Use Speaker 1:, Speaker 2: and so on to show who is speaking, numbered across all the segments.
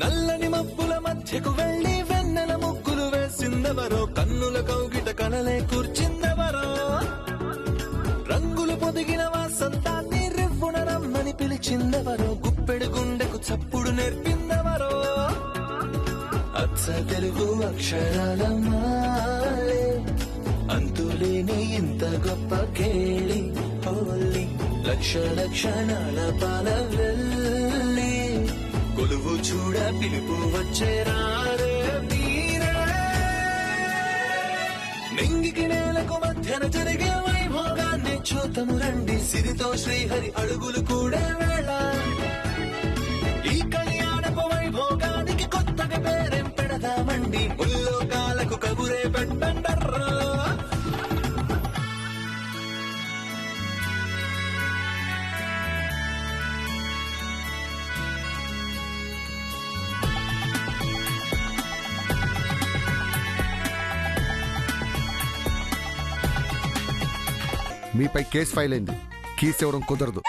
Speaker 1: నల్లని మబ్బుల మధ్యకు వెళ్లి వెన్నెల ముగ్గులు వేసిందెవరో, కన్నుల కౌగిట కలలే కూర్చిందెవరో, రంగులు పొదిగిన వాసంతాన్ని రివ్వున రమ్మని పిలిచిందెవరో, గుప్పెడు గుండెకు చప్పుడు నేర్పిందెవరో, అచ్చ తెలుగు అక్షరాల మాలే అంతులేని ఇంత గొప్ప కేళి హోలీ, లక్ష లక్షణాల పాల వెళ్ళి కొలువు చూడ పిలుపు వచ్చేరారే మీరే, నింగికి నేలకు మధ్యన జరిగే వైభోగాన్ని చూతము రండి, సిరితో శ్రీహరి అడుగులు కూడే వేళ, ఈ కళ్యాణపు వైభోగానికి కొత్తగా పేరేం పెడదామండి, ముల్లోకాలకు కబురే పెట్టండర్రా.
Speaker 2: మీపై కేసు ఫైల్ అయింది. కీస్ ఇవ్వడం కుదరదు.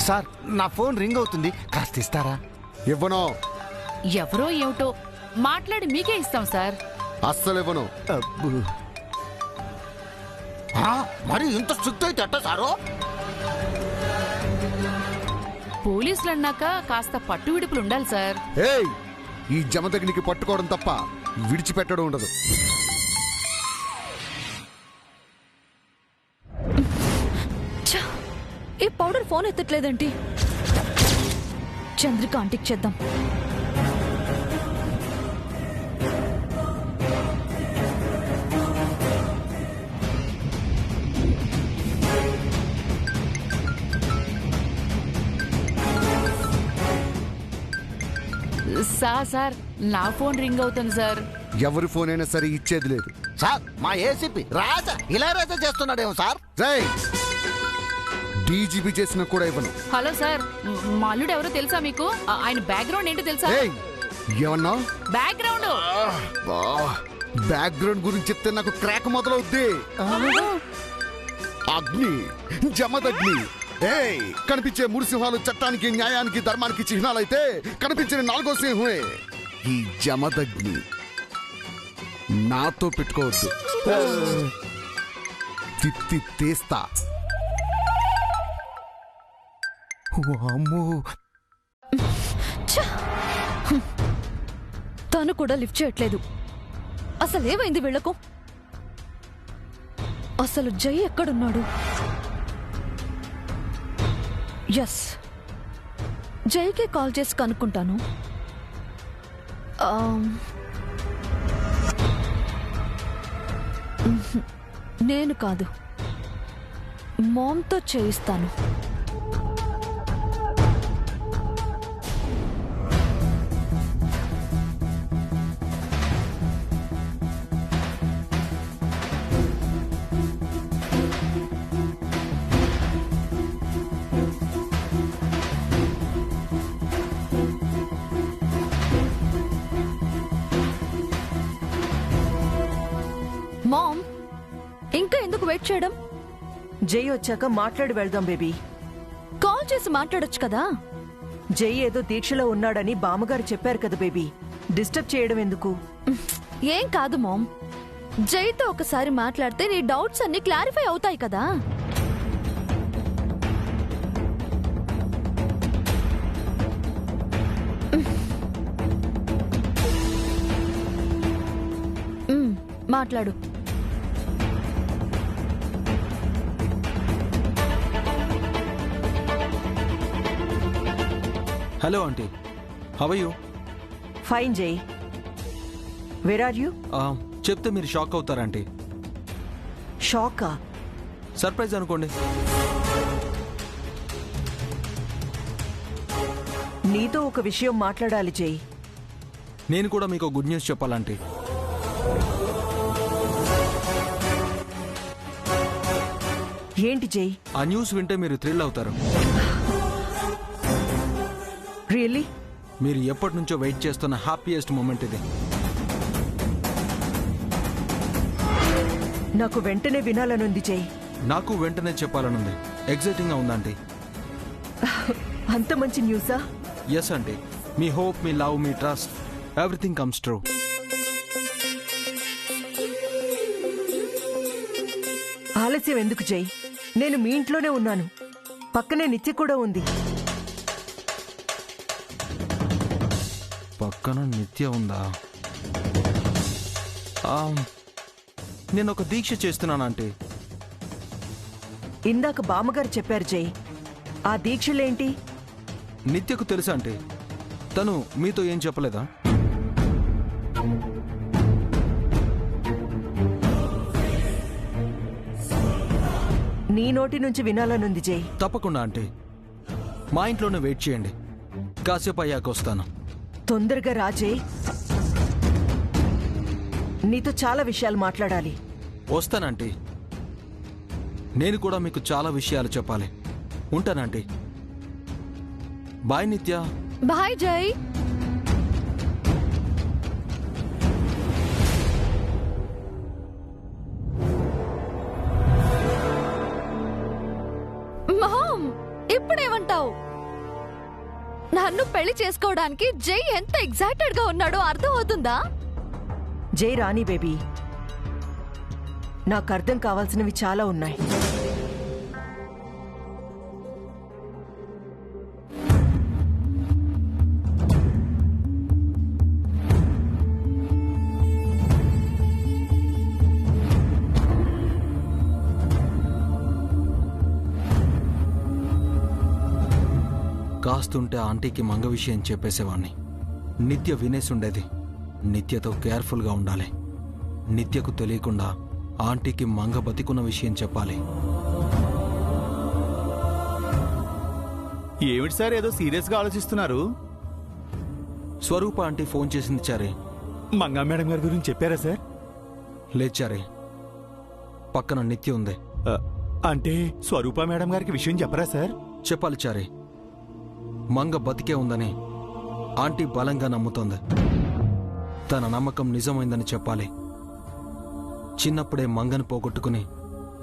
Speaker 3: సార్, నా ఫోన్ రింగ్ అవుతుంది, కాస్త ఇస్తారా?
Speaker 2: ఇవ్వను.
Speaker 4: ఎవరో ఏమిటో మాట్లాడి మీకే ఇస్తాం సార్.
Speaker 2: అస్సలు ఇవ్వను.
Speaker 3: మరి ఇంత స్ట్రిక్ట్ అయితే ఎట్టా సారు?
Speaker 4: పోలీసులు అన్నాక కాస్త పట్టు విడుపులు ఉండాలి సార్.
Speaker 2: ఏయ్, ఈ జమదగ్నికి పట్టుకోవడం తప్ప విడిచిపెట్టడం ఉండదు.
Speaker 5: ఈ పౌడర్ ఫోన్ ఎత్తట్లేదేంటి? చంద్రిక ఆంటీకి చేద్దాం.
Speaker 4: సార్ నా ఫోన్ రింగ్ అవుతుంది సార్.
Speaker 2: ఎవరి ఫోన్ అయినా సరే ఇచ్చేది లేదు.
Speaker 3: సార్, మా ఏసీపీ రాజా ఇలా రాజా చేస్తున్నాడేమో సార్.
Speaker 2: రేయ్, డీజీపీ చేసినా కూడా ఇవ్వను.
Speaker 4: హలో సార్, మా అల్లుడు ఎవరో తెలుసా మీకు? ఆయన బ్యాక్గ్రౌండ్ ఏంటో తెలుసా?
Speaker 2: ఏయ్, ఏమన్నా?
Speaker 4: బ్యాక్గ్రౌండ్
Speaker 2: బ్యాక్గ్రౌండ్ గురించి చెప్తే నాకు క్రాక్ మొదలవుద్ది. అగ్ని, జమదగ్ని. ఏయ్, కనిపించే మూడు సింహాలు చట్టానికి, న్యాయానికి, ధర్మానికి చిహ్నాలైతే కనిపించిన నాలుగో సింహమే ఈ జమదగ్ని. నాతో పెట్టుకోవద్దు. తిత్తి తీస్తా. అమ్మో,
Speaker 5: తను కూడా లిఫ్ట్ చేయట్లేదు. అసలు ఏమైంది వీళ్లకు? అసలు జై ఎక్కడున్నాడు? ఎస్, జైకే కాల్ చేసి కనుక్కుంటాను. నేను కాదు, మామ్తో చేయిస్తాను. మామ్, ఇంకా ఎందుకు వెయిట్ చేయడం?
Speaker 6: జై వచ్చాక మాట్లాడి వెళ్దాం బేబీ.
Speaker 5: కాల్ చేసి మాట్లాడొచ్చు కదా.
Speaker 6: జై ఏదో దీక్షలో ఉన్నాడని బామ్మగారు చెప్పారు కదా బేబీ, డిస్టర్బ్ చేయడం ఎందుకు?
Speaker 5: ఏం కాదు మామ్, జైతో ఒకసారి మాట్లాడితే నీ డౌట్స్ అన్ని క్లారిఫై అవుతాయి కదా. మాట్లాడు.
Speaker 7: Hello aunty, how are you?
Speaker 6: Fine Jai, where are you?
Speaker 7: చెప్తే మీరు షాక్ అవుతారా ఆంటీ?
Speaker 6: షాకా?
Speaker 7: సర్ప్రైజ్ అనుకోండి.
Speaker 6: నీతో ఒక విషయం మాట్లాడాలి జై.
Speaker 7: నేను కూడా మీకు గుడ్ న్యూస్ చెప్పాలంటీ.
Speaker 6: ఏంటి జై?
Speaker 7: ఆ న్యూస్ వింటే మీరు థ్రిల్ అవుతారు.
Speaker 6: రియల్లీ?
Speaker 7: మీరు ఎప్పటి నుంచో వెయిట్ చేస్తున్న హ్యాపీయెస్ట్ మూమెంట్ ఇది.
Speaker 6: నాకు వెంటనే వినాలనుంది జై.
Speaker 7: నాకు వెంటనే చెప్పాలనుంది. ఎగ్జైటింగ్గా ఉందండి.
Speaker 6: అంత మంచి న్యూసా?
Speaker 7: ఎస్ అండి. మీ హోప్, మీ లవ్, మీ ట్రస్ట్, ఎవ్రీథింగ్ కమ్స్ ట్రూ.
Speaker 6: ఆలస్యం ఎందుకు జై? నేను మీ ఇంట్లోనే ఉన్నాను. పక్కనే నిత్య కూడా ఉంది.
Speaker 7: పక్కన నిత్య ఉందా? నేను ఒక దీక్ష చేస్తున్నాను అంటే.
Speaker 6: ఇందాక బామ్మగారు చెప్పారు జై. ఆ దీక్షలేంటి?
Speaker 7: నిత్యకు తెలుసా అంటే? తను మీతో ఏం చెప్పలేదా?
Speaker 6: నీ నోటి నుంచి వినాలనుంది జై.
Speaker 7: తప్పకుండా అంటే. మా ఇంట్లోనే వెయిట్ చేయండి. కాసేపు అయ్యాక వస్తాను.
Speaker 6: తొందరగా రాజే. నీతో చాలా విషయాలు మాట్లాడాలి.
Speaker 7: వస్తానంటీ. నేను కూడా మీకు చాలా విషయాలు చెప్పాలి. ఉంటానంటీ. బాయ్ నిత్య.
Speaker 5: బాయ్ జై. మామ్, ఇప్పుడేమంటావు? నన్ను పెళ్లి చేసుకోవడానికి జై ఎంత ఎగ్జైటెడ్ గా ఉన్నాడో అర్థం అవుతుందా?
Speaker 6: జై రాణి బేబీ, నాకు అర్థం కావాల్సినవి చాలా ఉన్నాయి.
Speaker 7: కాస్తుంటే ఆంటీకి మంగ విషయం చెప్పేసేవాణ్ణి. నిత్య వినేసుండేది. నిత్యతో కేర్ఫుల్గా ఉండాలి. నిత్యకు తెలియకుండా ఆంటీకి మంగ బతికున్న విషయం చెప్పాలి.
Speaker 8: ఏమిటి సార్ ఏదో సీరియస్గా ఆలోచిస్తున్నారు?
Speaker 7: స్వరూప ఆంటీ ఫోన్ చేసింది చారే.
Speaker 8: మంగా మేడం గారి గురించి చెప్పారా సార్?
Speaker 7: లేదు చారే, పక్కన నిత్య ఉంది.
Speaker 8: అంటే స్వరూప మేడం గారికి విషయం చెప్పరా సార్?
Speaker 7: చెప్పాలి చారే. మంగ బతికే ఉందని ఆంటీ బలంగా నమ్ముతోంది. తన నమ్మకం నిజమైందని చెప్పాలి. చిన్నప్పుడే మంగను పోగొట్టుకుని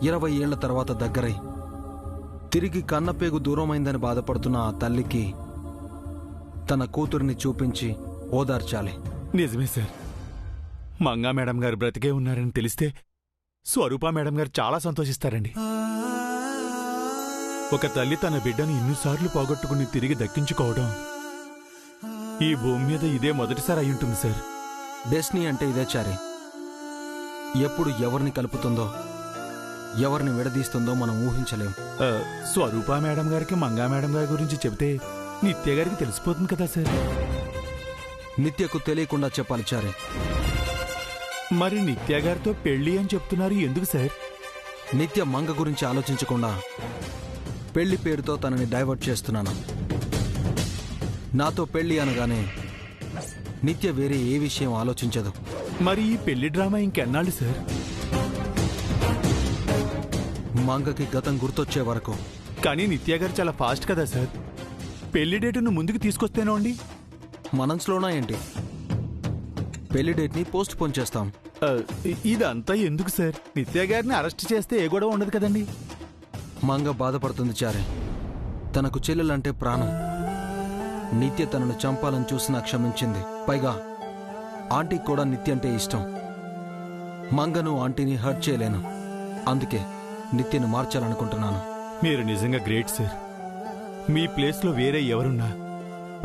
Speaker 7: 20 ఏళ్ల తర్వాత దగ్గరై తిరిగి కన్నపేగు దూరమైందని బాధపడుతున్న ఆ తల్లికి తన కూతురిని చూపించి ఓదార్చాలి.
Speaker 8: నిజమే సార్. మంగా మేడం గారు బ్రతికే ఉన్నారని తెలిస్తే స్వరూప మేడం గారు చాలా సంతోషిస్తారండి. ఒక తల్లి తన బిడ్డను ఇన్నిసార్లు పోగొట్టుకుని తిరిగి దక్కించుకోవడం ఈ భూమి మీద ఇదే మొదటిసారి అయి ఉంటుంది సార్.
Speaker 7: డెస్నీ అంటే ఇదే చారి. ఎప్పుడు ఎవరిని కలుపుతుందో, ఎవరిని విడదీస్తుందో మనం ఊహించలేం.
Speaker 8: స్వరూప మేడం గారికి మంగా మేడం గారి గురించి చెబితే నిత్య గారికి తెలిసిపోతుంది కదా సార్.
Speaker 7: నిత్యకు తెలియకుండా చెప్పాలి చారి.
Speaker 8: మరి నిత్య గారితో పెళ్లి అని చెప్తున్నారు, ఎందుకు సార్?
Speaker 7: నిత్య మంగ గురించి ఆలోచించకుండా పెళ్లి పేరుతో తనని డైవర్ట్ చేస్తున్నాను. నాతో పెళ్లి అనగానే నిత్య వేరే ఏ విషయం ఆలోచించదు.
Speaker 8: మరి ఈ పెళ్లి డ్రామా ఇంకెన్నాళ్ళు సార్?
Speaker 7: మంగకి గతం గుర్తొచ్చే వరకు.
Speaker 8: కానీ నిత్య గారు చాలా ఫాస్ట్ కదా సార్. పెళ్లి డేటును ముందుకు తీసుకొస్తేనో అండి.
Speaker 7: మనసులోనా ఏంటి? పెళ్లి డేట్ని పోస్ట్ పోన్ చేస్తాం.
Speaker 8: ఇదంతా ఎందుకు సార్? నిత్య గారిని అరెస్ట్ చేస్తే ఏ గొడవ ఉండదు కదండి.
Speaker 7: మంగ బాధపడుతుంది చారే. తనకు చెల్లెలంటే ప్రాణం. నిత్య తనను చంపాలని చూసినా క్షమించింది. పైగా ఆంటీకి కూడా నిత్య అంటే ఇష్టం. మంగను ఆంటీని హర్ట్ చేయలేను. అందుకే నిత్యను మార్చాలనుకుంటున్నాను.
Speaker 8: మీరు నిజంగా గ్రేట్ సార్. మీ ప్లేస్లో వేరే ఎవరున్నా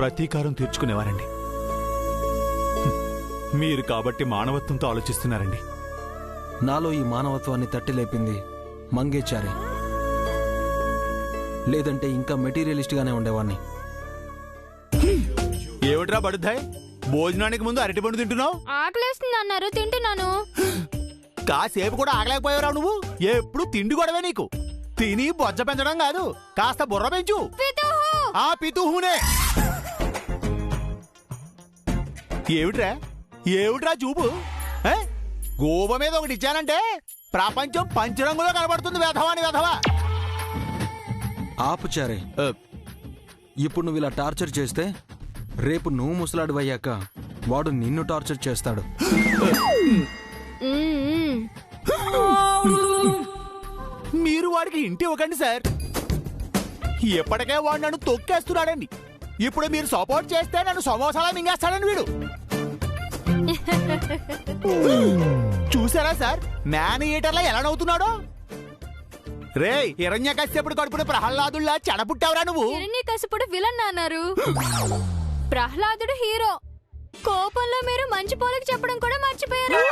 Speaker 8: ప్రతీకారం తీర్చుకునేవారండి. మీరు కాబట్టి మానవత్వంతో ఆలోచిస్తున్నారండి.
Speaker 7: నాలో ఈ మానవత్వాన్ని తట్టిలేపింది మంగే చారే. లేదంటే ఇంకా మెటీరియలిస్ట్గానే ఉండేవాణ్ణి.
Speaker 8: ఏమిట్రా బడుద్దాయ్, భోజనానికి ముందు అరటిపండు తింటున్నావు?
Speaker 5: ఆకలేస్తుంది అన్నారు, తింటున్నాను.
Speaker 8: కాసేపు కూడా ఆగలేకపోయావురా నువ్వు. ఎప్పుడు తిండి గొడవే నీకు. తిని బొజ్జ పెంచడం కాదు, కాస్త బుర్ర పెంచు. ఆ పితుహునే. ఏమిట్రా చూపు? గోవ మీద ఒకటి ఇచ్చానంటే ప్రపంచం పంచరంగులో కనబడుతుంది. వెధవాని వెధవా.
Speaker 7: ఆపు చారే. ఇప్పుడు నువ్వు ఇలా టార్చర్ చేస్తే రేపు నువ్వు ముసలాడివయ్యాక వాడు నిన్ను టార్చర్ చేస్తాడు.
Speaker 8: మీరు వాడికి ఇంటి ఇవ్వకండి సార్. ఎప్పటికే వాడు నన్ను తొక్కేస్తున్నాడండి. ఇప్పుడు మీరు సపోర్ట్ చేస్తే నన్ను సమోసాలా మింగేస్తాడని వీడు. చూసారా సార్ మ్యాన్ ఈటర్లా ఎలా నవ్వుతున్నాడో? రే హిరణ్యకశ్యపుడు కడుపున ప్రహ్లాదుల్లా చెడపుట్టావురా నువ్వు.
Speaker 5: హిరణ్యకశిపుడు విలన్ అన్నారు, ప్రహ్లాదుడు హీరో. కోపంలో మీరు మంచి పోలికి చెప్పడం కూడా మర్చిపోయారు.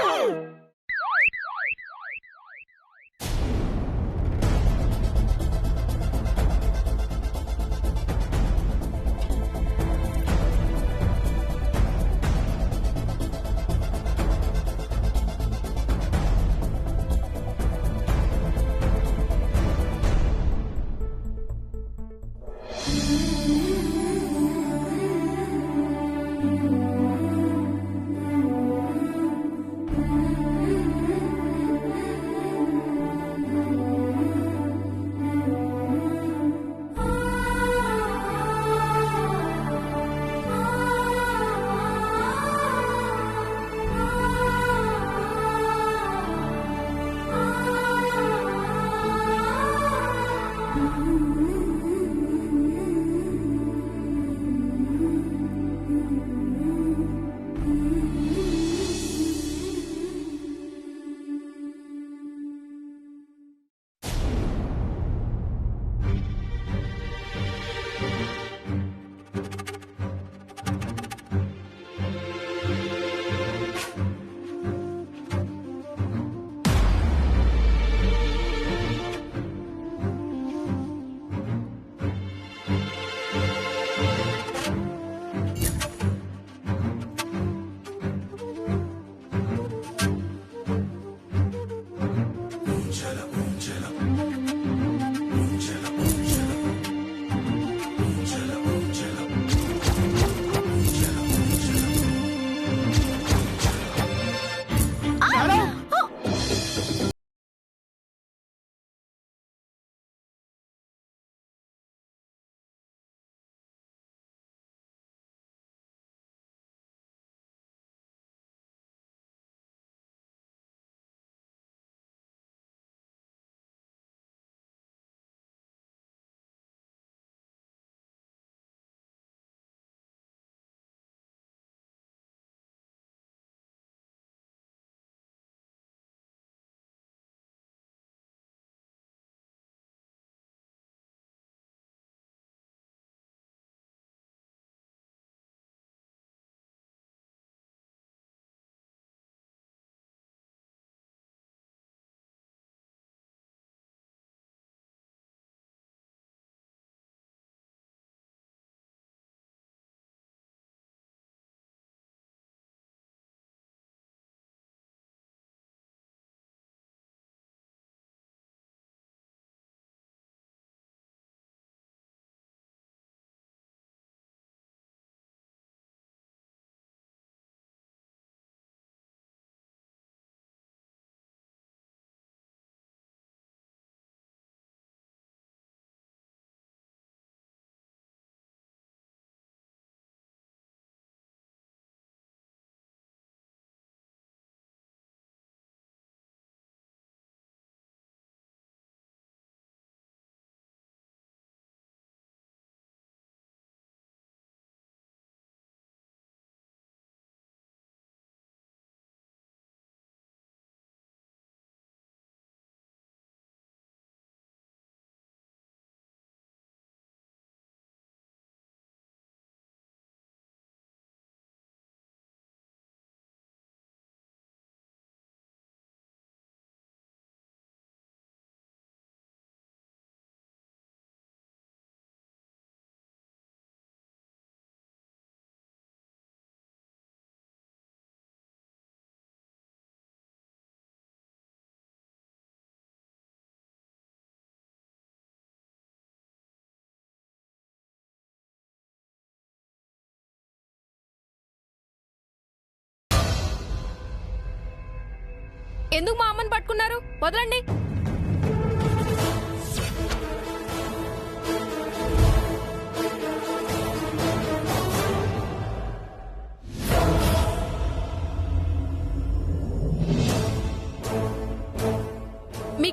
Speaker 4: ఎందుకు మా అమ్మని పట్టుకున్నారు? వదలండి.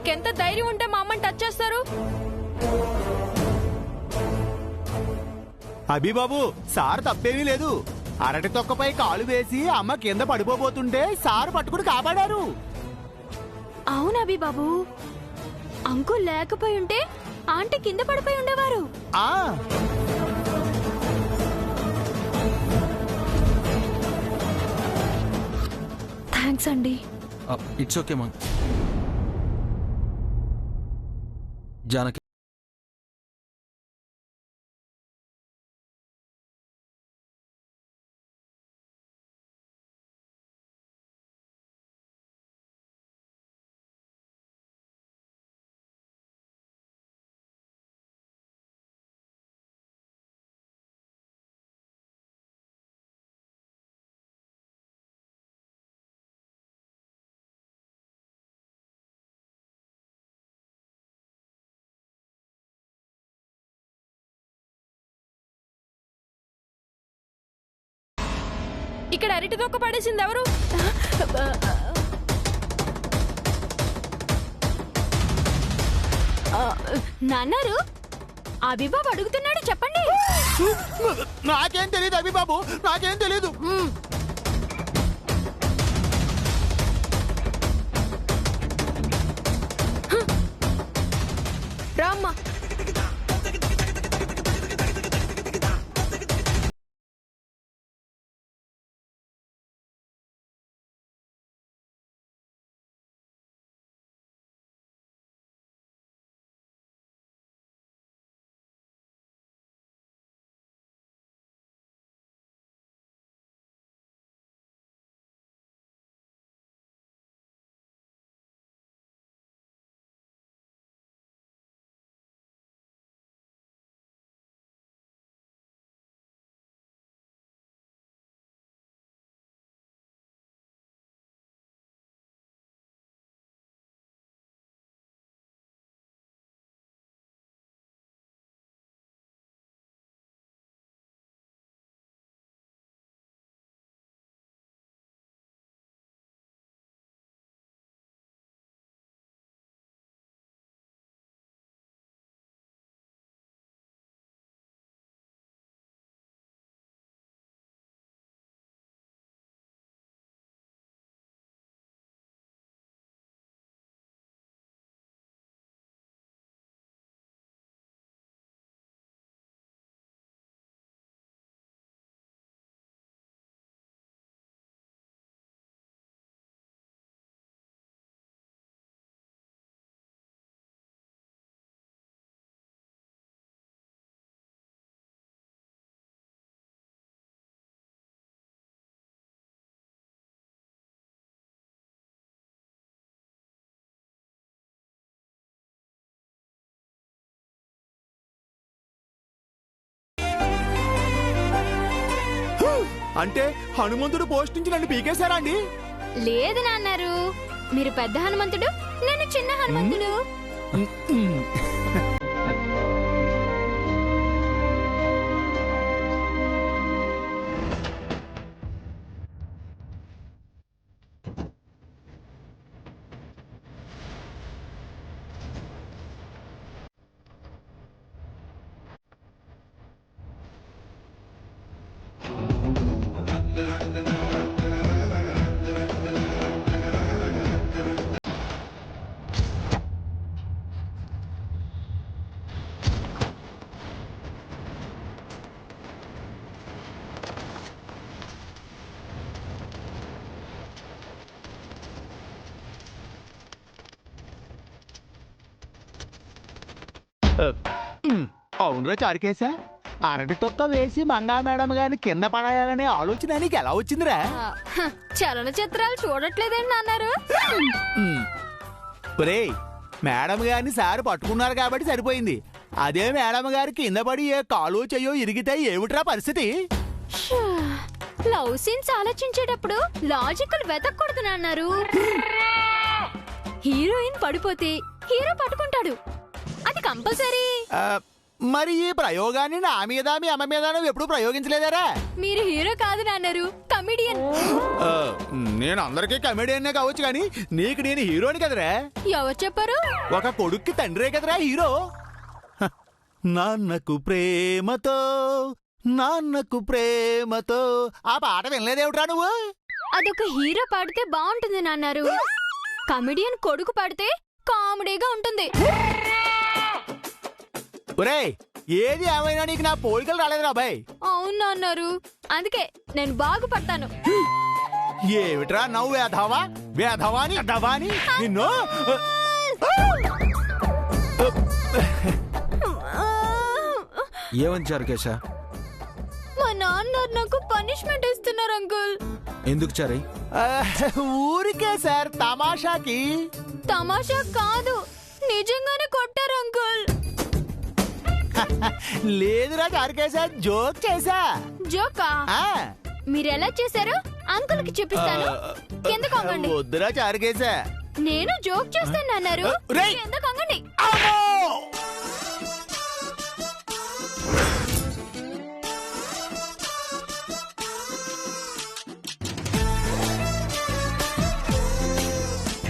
Speaker 4: మీకెంత ధైర్యం ఉంటే మా అమ్మని టచ్ చేస్తారు?
Speaker 8: అభిబాబు, సార్ తప్పేమీ లేదు. అరటి తొక్కపై కాలు వేసి అమ్మ కింద పడిపోబోతుంటే సార్ పట్టుకుని కాపాడారు.
Speaker 5: అవునా బాబు? అంకుల్ లేకపోయి ఉంటే ఆంటీ కింద పడిపోయి ఉండేవారు.
Speaker 8: ఆ
Speaker 5: థ్యాంక్స్ అండి.
Speaker 7: ఇట్స్ ఓకే మా జానకి.
Speaker 4: ఇక్కడ అరటి తొక్క పడేసింది ఎవరు?
Speaker 5: నాన్నారు అభిబాబు అడుగుతున్నాడు, చెప్పండి.
Speaker 8: నాకేం తెలియదు అభిబాబు, నాకేం తెలీదు.
Speaker 4: రామ్మా.
Speaker 8: అంటే హనుమంతుడు పోస్ట్ నుంచి నన్ను పీకేశారా అండి?
Speaker 5: లేదు నాన్నారు, మీరు పెద్ద హనుమంతుడు, నేను చిన్న హనుమంతుడు.
Speaker 8: అవునురా చారుకేశా, అరటి తొక్క వేసి మంగా మేడం గారిని కింద పడేయాలనే ఆలోచన నీకు ఎలా వచ్చిందిరా?
Speaker 5: చలనచిత్రాలు చూడట్లేదండి నాన్నారు.
Speaker 8: ఒరేయ్, మేడం గారిని సార్ పట్టుకున్నారు కాబట్టి సరిపోయింది. అదే మేడం గారి కింద పడి ఏ కాలు చెయ్యో ఇరిగితే ఏమిట్రా పరిస్థితి?
Speaker 5: లవ్ సీన్స్ ఆలోచించేటప్పుడు లాజికల్ వెతకూడదు నాన్నారు. హీరోయిన్ పడిపోతే హీరో పట్టుకుంటాడు, అది కంపల్సరీ.
Speaker 8: మరి ఈ ప్రయోగాన్ని నా మీద మీ అమ్మ మీద నువ్వు ఎప్పుడు ప్రయోగించలేదారా?
Speaker 5: మీరు హీరో కాదు నాన్నారు, కమిడియన్.
Speaker 8: ఆ, నేను అందరికీ కమెడియన్నే కావచ్చు కానీ నీకు నేను హీరోని కదరా.
Speaker 5: ఎవరు చెప్పారు?
Speaker 8: ఒక కొడుక్కి తండ్రే కదరా హీరో. హ, నాన్నకు ప్రేమతో నాన్నకు ప్రేమతో ఆ పాట వినలేదేమిట్రా నువ్వు?
Speaker 5: అదొక హీరో పాడితే బాగుంటుంది నాన్నారు, కమిడియన్ కొడుకు పాడితే కామెడీగా ఉంటుంది.
Speaker 8: ఒరేయ్, ఏది ఏమైనా నీకు నా పోలికలు రాలేదురా అబ్బాయి.
Speaker 5: అవును అన్నారు, అందుకే నేను బాగుపడతాను.
Speaker 8: ఏమిట్రా నవ్వు వేధవా వేధవాని అడ్డవాని నిన్ను.
Speaker 7: ఏమని చారుకేశ?
Speaker 5: మా నాన్న నాకు పనిష్మెంట్ ఇస్తున్నారు అంకుల్.
Speaker 7: ఎందుకు చారి?
Speaker 8: ఆ, ఊరికే సార్, తమాషాకి.
Speaker 5: తమాషా కాదు, నిజంగానే కొట్టారు అంకుల్.
Speaker 8: లేదురా చారుకేశా, జోక్ చేశా.
Speaker 5: జోకా?
Speaker 8: ఆ,
Speaker 5: మీరెలా చేశారు అంకుల్ కి చూపిస్తాను. కింద కొంగండి.
Speaker 8: వద్దురా చారుకేశా.
Speaker 5: నేను జోక్ చేస్తాను అన్నారు,
Speaker 8: రేయ్!
Speaker 5: కింద కొంగండి.